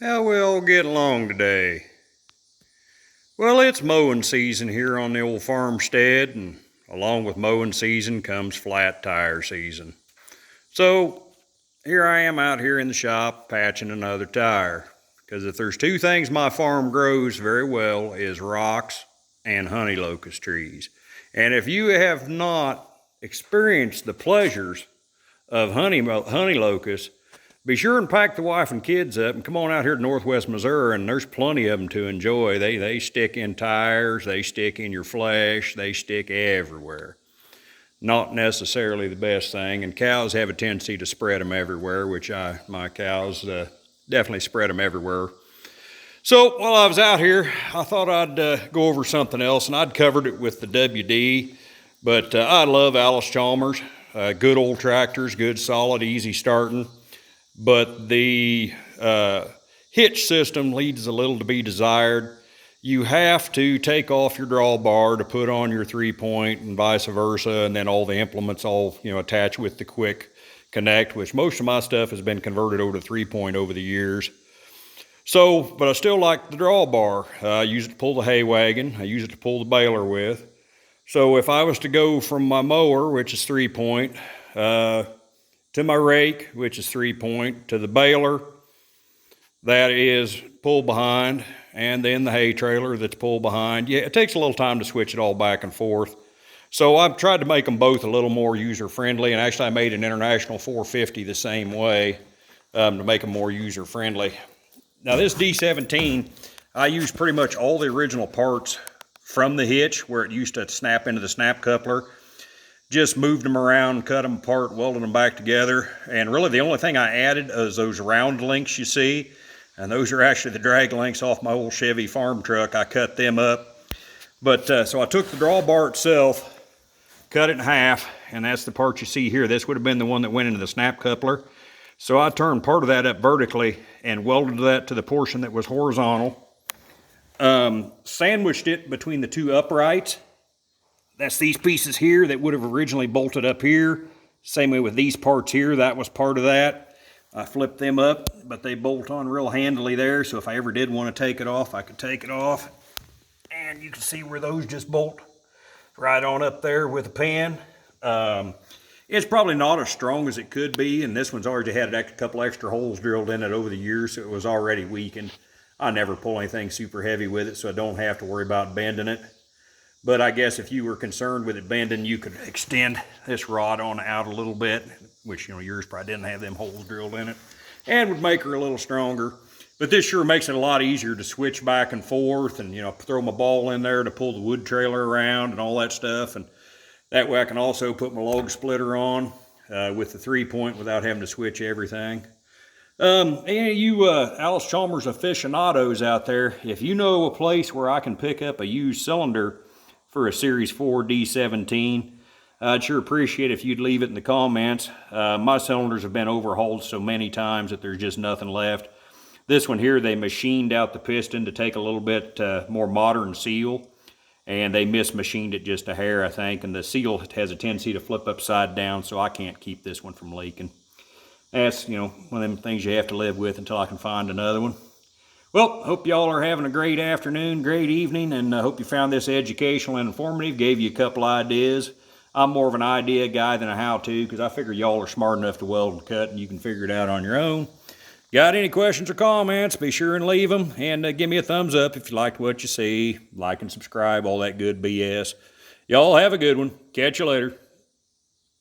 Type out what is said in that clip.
How we all get along today? Well, it's mowing season here on the old farmstead, and along with mowing season comes flat tire season. So here I am out here in the shop patching another tire. Because if there's two things my farm grows very well is rocks and honey locust trees. And if you have not experienced the pleasures of honey locusts, be sure and pack the wife and kids up and come on out here to northwest Missouri, and there's plenty of them to enjoy. They stick in tires, they stick in your flesh, they stick everywhere. Not necessarily the best thing, and cows have a tendency to spread them everywhere, which my cows definitely spread them everywhere. So while I was out here, I thought I'd go over something else, and I'd covered it with the WD, but I love Allis Chalmers. Good old tractors, good, solid, easy starting. But the hitch system leaves a little to be desired. You have to take off your drawbar to put on your 3-point and vice versa, and then all the implements all attach with the quick connect, which most of my stuff has been converted over to 3-point over the years. So, but I still like the drawbar. I use it to pull the hay wagon. I use it to pull the baler with. So if I was to go from my mower, which is 3-point, to my rake, which is 3-point, to the baler, that is pull behind, and then the hay trailer that's pull behind. Yeah, it takes a little time to switch it all back and forth. So I've tried to make them both a little more user-friendly, and actually I made an International 450 the same way to make them more user-friendly. Now this D17, I use pretty much all the original parts from the hitch where it used to snap into the snap coupler. Just moved them around, cut them apart, welded them back together. And really the only thing I added is those round links you see. And those are actually the drag links off my old Chevy farm truck. I cut them up. But so I took the drawbar itself, cut it in half, and that's the part you see here. This would have been the one that went into the snap coupler. So I turned part of that up vertically and welded that to the portion that was horizontal. Sandwiched it between the two uprights. That's these pieces here that would have originally bolted up here. Same way with these parts here, that was part of that. I flipped them up, but they bolt on real handily there, so if I ever did want to take it off, I could take it off. And you can see where those just bolt right on up there with a pen. It's probably not as strong as it could be, and this one's already had a couple extra holes drilled in it over the years, so it was already weakened. I never pull anything super heavy with it, so I don't have to worry about bending it. But I guess if you were concerned with it bending, you could extend this rod on out a little bit, which, yours probably didn't have them holes drilled in it, and would make her a little stronger. But this sure makes it a lot easier to switch back and forth and, throw my ball in there to pull the wood trailer around and all that stuff. And that way I can also put my log splitter on with the 3-point without having to switch everything. Any of you Allis Chalmers aficionados out there, if you know a place where I can pick up a used cylinder for a Series 4 D17, I'd sure appreciate if you'd leave it in the comments. My cylinders have been overhauled so many times that there's just nothing left. This one here, they machined out the piston to take a little bit more modern seal, and they mismachined it just a hair, I think, and the seal has a tendency to flip upside down, so I can't keep this one from leaking. That's, one of them things you have to live with until I can find another one. Well, hope y'all are having a great afternoon, great evening, and I hope you found this educational and informative, gave you a couple ideas. I'm more of an idea guy than a how-to, because I figure y'all are smart enough to weld and cut, and you can figure it out on your own. Got any questions or comments, be sure and leave them, and give me a thumbs up if you liked what you see. Like and subscribe, all that good BS. Y'all have a good one. Catch you later.